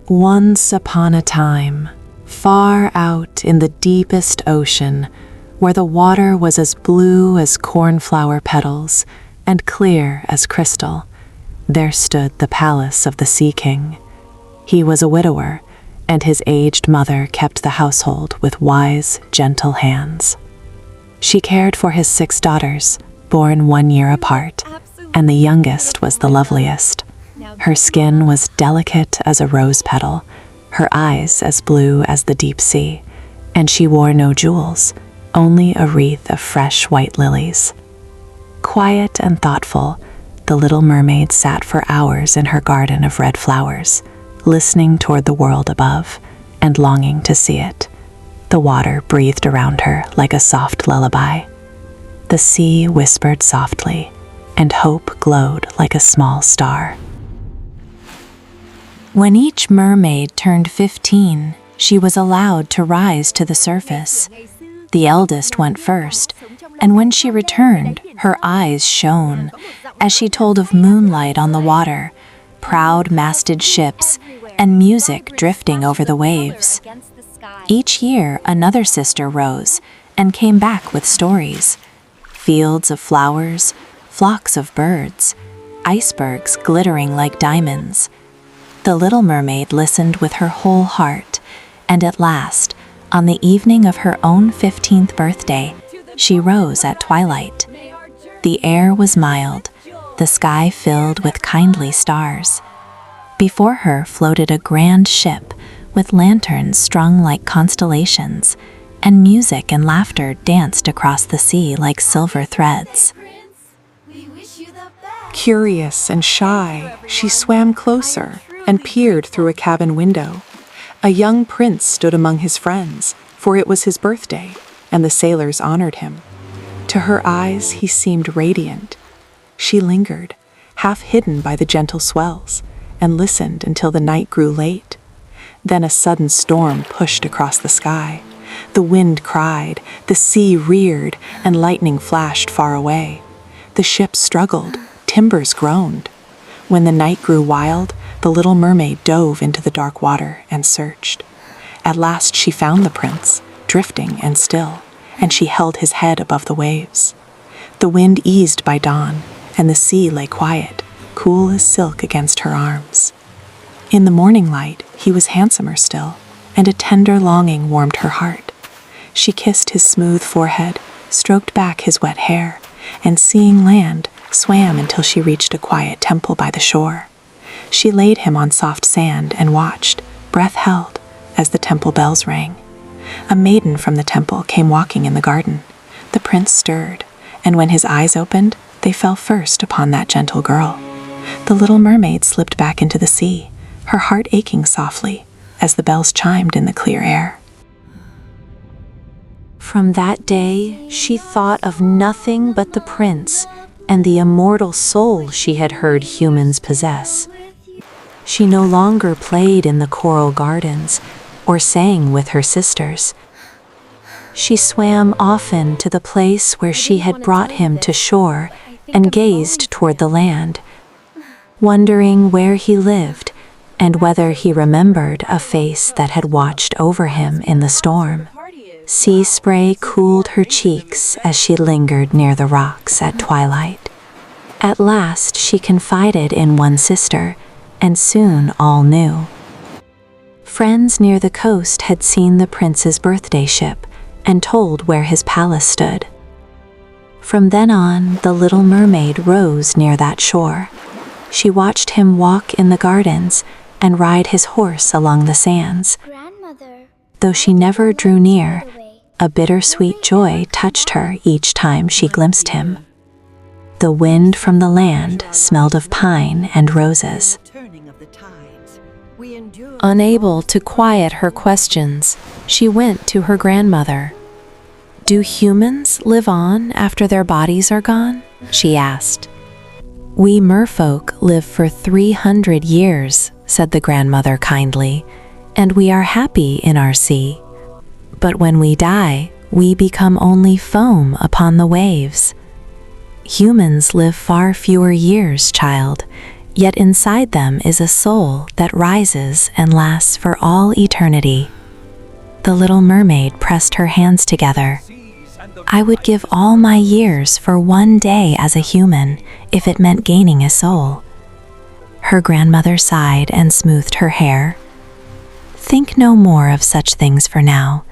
Once upon a time, far out in the deepest ocean, where the water was as blue as cornflower petals and clear as crystal, there stood the palace of the Sea King. He was a widower, and his aged mother kept the household with wise, gentle hands. She cared for his 6 daughters, born 1 year apart, and the youngest was the loveliest. Her skin was delicate as a rose petal, her eyes as blue as the deep sea, and she wore no jewels, only a wreath of fresh white lilies. Quiet and thoughtful, the little mermaid sat for hours in her garden of red flowers, listening toward the world above and longing to see it. The water breathed around her like a soft lullaby. The sea whispered softly, and hope glowed like a small star. When each mermaid turned 15, she was allowed to rise to the surface. The eldest went first, and when she returned, her eyes shone as she told of moonlight on the water, proud masted ships, and music drifting over the waves. Each year, another sister rose and came back with stories. Fields of flowers, flocks of birds, icebergs glittering like diamonds. The little mermaid listened with her whole heart, and at last, on the evening of her own 15th birthday, she rose at twilight. The air was mild, the sky filled with kindly stars. Before her floated a grand ship with lanterns strung like constellations, and music and laughter danced across the sea like silver threads. Curious and shy, she swam closer and peered through a cabin window. A young prince stood among his friends, for it was his birthday, and the sailors honored him. To her eyes, he seemed radiant. She lingered, half hidden by the gentle swells, and listened until the night grew late. Then a sudden storm pushed across the sky. The wind cried, the sea reared, and lightning flashed far away. The ship struggled, timbers groaned. When the night grew wild, the little mermaid dove into the dark water and searched. At last she found the prince, drifting and still, and she held his head above the waves. The wind eased by dawn, and the sea lay quiet, cool as silk against her arms. In the morning light, he was handsomer still, and a tender longing warmed her heart. She kissed his smooth forehead, stroked back his wet hair, and seeing land, swam until she reached a quiet temple by the shore. She laid him on soft sand and watched, breath held, as the temple bells rang. A maiden from the temple came walking in the garden. The prince stirred, and when his eyes opened, they fell first upon that gentle girl. The little mermaid slipped back into the sea, her heart aching softly as the bells chimed in the clear air. From that day, she thought of nothing but the prince and the immortal soul she had heard humans possess. She no longer played in the coral gardens or sang with her sisters. She swam often to the place where she had brought him to shore and gazed toward the land, wondering where he lived and whether he remembered a face that had watched over him in the storm. Sea spray cooled her cheeks as she lingered near the rocks at twilight. At last she confided in one sister, and soon all knew. Friends near the coast had seen the prince's birthday ship and told where his palace stood. From then on, the little mermaid rose near that shore. She watched him walk in the gardens and ride his horse along the sands. Though she never drew near, a bittersweet joy touched her each time she glimpsed him. The wind from the land smelled of pine and roses. Unable to quiet her questions, she went to her grandmother. "Do humans live on after their bodies are gone?" she asked. "We merfolk live for 300 years," said the grandmother kindly, "and we are happy in our sea. But when we die, we become only foam upon the waves. Humans live far fewer years, child, Yet inside them is a soul that rises and lasts for all eternity. The little mermaid pressed her hands together. I would give all my years for one day as a human if it meant gaining a soul. Her grandmother sighed and smoothed her hair. Think no more of such things for now.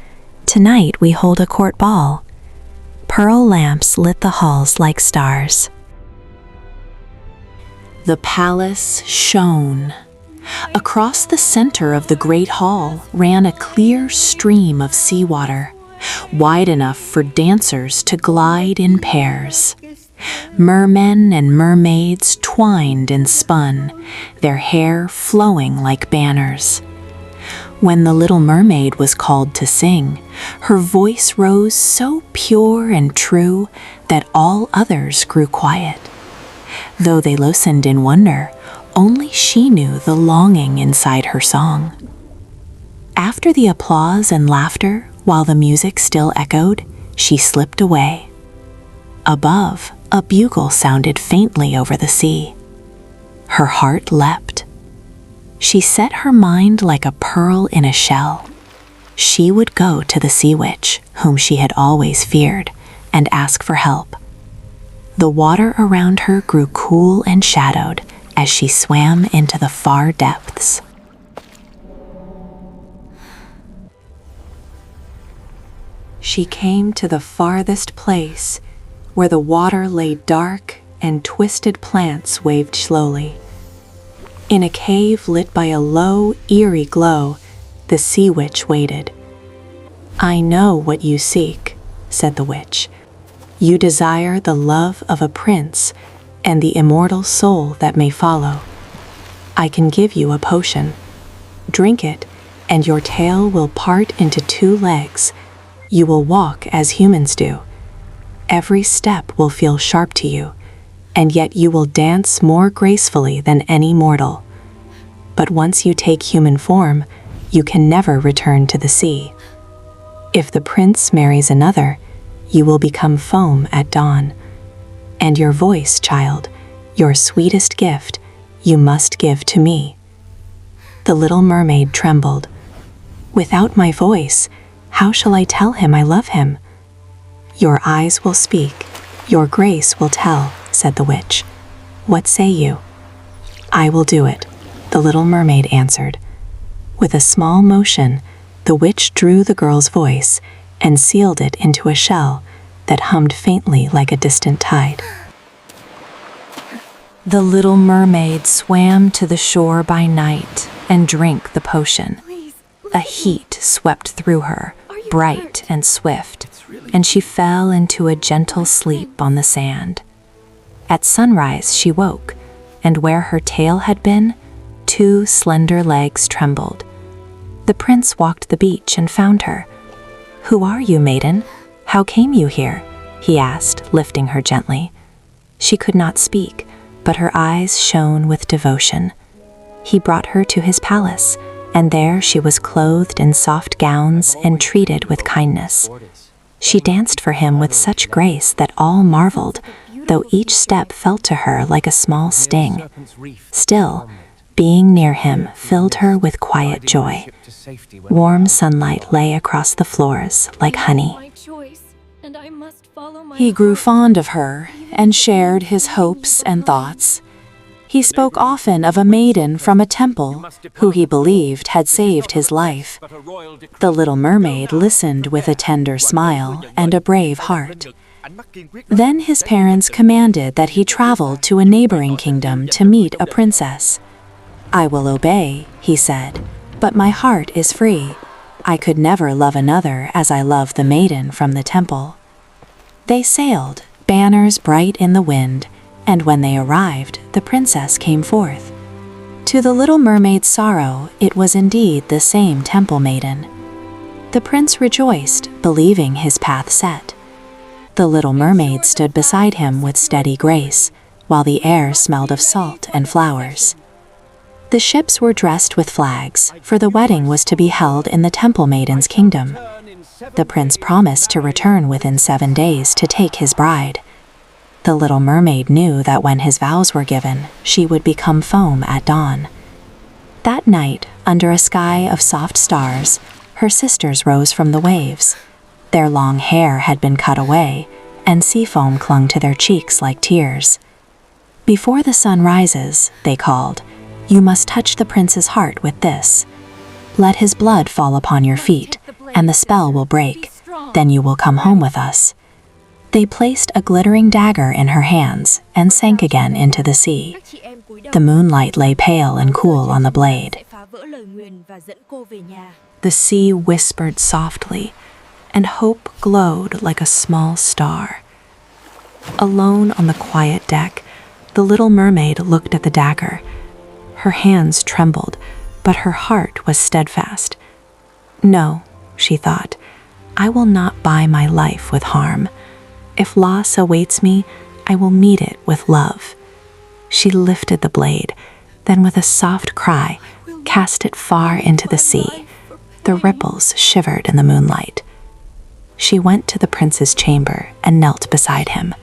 Tonight we hold a court ball. Pearl lamps lit the halls like stars. The palace shone. Across the center of the great hall ran a clear stream of seawater, wide enough for dancers to glide in pairs. Mermen and mermaids twined and spun, their hair flowing like banners. When the little mermaid was called to sing, her voice rose so pure and true that all others grew quiet. Though they listened in wonder, only she knew the longing inside her song. After the applause and laughter, while the music still echoed, she slipped away. Above, a bugle sounded faintly over the sea. Her heart leapt. She set her mind like a pearl in a shell. She would go to the sea witch, whom she had always feared, and ask for help. The water around her grew cool and shadowed as she swam into the far depths. She came to the farthest place, where the water lay dark and twisted plants waved slowly. In a cave lit by a low, eerie glow, the sea witch waited. I know what you seek, said the witch. You desire the love of a prince and the immortal soul that may follow. I can give you a potion. Drink it, and your tail will part into 2 legs. You will walk as humans do. Every step will feel sharp to you, and yet you will dance more gracefully than any mortal. But once you take human form, you can never return to the sea. If the prince marries another, you will become foam at dawn. And your voice, child, your sweetest gift, you must give to me. The little mermaid trembled. Without my voice, how shall I tell him I love him? Your eyes will speak, your grace will tell, said the witch. What say you? I will do it, the little mermaid answered. With a small motion, the witch drew the girl's voice and sealed it into a shell that hummed faintly like a distant tide. The little mermaid swam to the shore by night and drank the potion. A heat swept through her, bright and swift, and she fell into a gentle sleep on the sand. At sunrise she woke, and where her tail had been, 2 slender legs trembled. The prince walked the beach and found her. Who are you, maiden? How came you here? He asked, lifting her gently. She could not speak, but her eyes shone with devotion. He brought her to his palace, and there she was clothed in soft gowns and treated with kindness. She danced for him with such grace that all marveled, though each step felt to her like a small sting. Still, being near him filled her with quiet joy. Warm sunlight lay across the floors like honey. He grew fond of her and shared his hopes and thoughts. He spoke often of a maiden from a temple who he believed had saved his life. The little mermaid listened with a tender smile and a brave heart. Then his parents commanded that he travel to a neighboring kingdom to meet a princess. I will obey, he said, but my heart is free. I could never love another as I love the maiden from the temple. They sailed, banners bright in the wind, and when they arrived, the princess came forth. To the little mermaid's sorrow, it was indeed the same temple maiden. The prince rejoiced, believing his path set. The little mermaid stood beside him with steady grace, while the air smelled of salt and flowers. The ships were dressed with flags, for the wedding was to be held in the temple maiden's kingdom. The prince promised to return within 7 days to take his bride. The little mermaid knew that when his vows were given, she would become foam at dawn. That night, under a sky of soft stars, her sisters rose from the waves. Their long hair had been cut away, and sea foam clung to their cheeks like tears. "Before the sun rises," they called, "you must touch the prince's heart with this. Let his blood fall upon your feet, and the spell will break. Then you will come home with us." They placed a glittering dagger in her hands and sank again into the sea. The moonlight lay pale and cool on the blade. The sea whispered softly, and hope glowed like a small star. Alone on the quiet deck, the little mermaid looked at the dagger. Her hands trembled, but her heart was steadfast. "No," she thought, "I will not buy my life with harm. If loss awaits me, I will meet it with love." She lifted the blade, then with a soft cry, cast it far into the sea. The ripples shivered in the moonlight. She went to the prince's chamber and knelt beside him.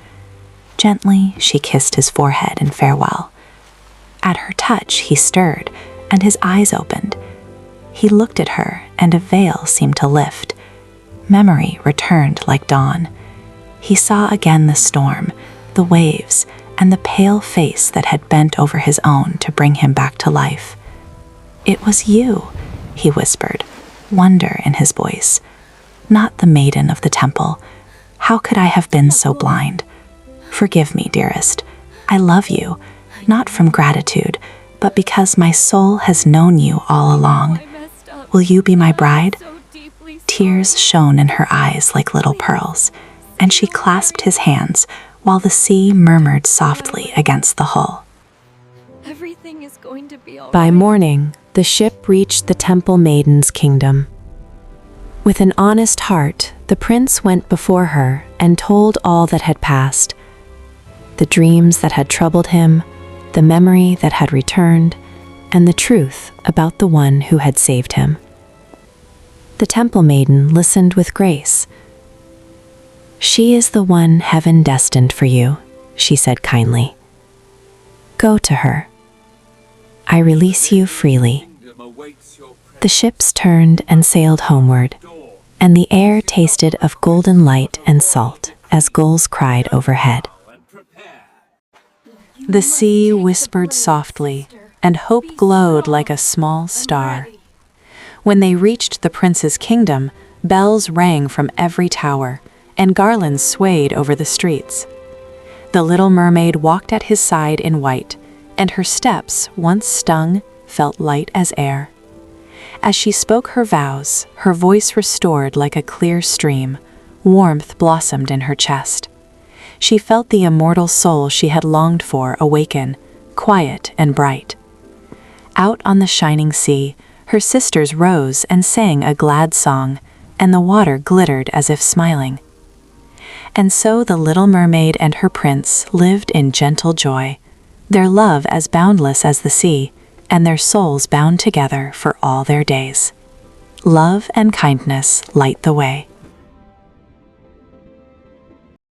Gently, she kissed his forehead in farewell. At her touch, he stirred, and his eyes opened. He looked at her, and a veil seemed to lift. Memory returned like dawn. He saw again the storm, the waves, and the pale face that had bent over his own to bring him back to life. "It was you," he whispered, wonder in his voice. "Not the maiden of the temple. How could I have been so blind? Forgive me, dearest. I love you, not from gratitude, but because my soul has known you all along. Will you be my bride?" Tears shone in her eyes like little pearls, and she clasped his hands while the sea murmured softly against the hull. By morning, the ship reached the Temple Maiden's kingdom. With an honest heart, the prince went before her and told all that had passed. The dreams that had troubled him, the memory that had returned, and the truth about the one who had saved him. The Temple Maiden listened with grace. "She is the one heaven destined for you," she said kindly. "Go to her. I release you freely." The ships turned and sailed homeward, and the air tasted of golden light and salt as gulls cried overhead. The sea whispered softly, and hope glowed like a small star. When they reached the prince's kingdom, bells rang from every tower, and garlands swayed over the streets. The little mermaid walked at his side in white, and her steps, once stung, felt light as air. As she spoke her vows, her voice restored like a clear stream. Warmth blossomed in her chest. She felt the immortal soul she had longed for awaken, quiet and bright. Out on the shining sea, her sisters rose and sang a glad song, and the water glittered as if smiling. And so the little mermaid and her prince lived in gentle joy, their love as boundless as the sea, and their souls bound together for all their days. Love and kindness light the way.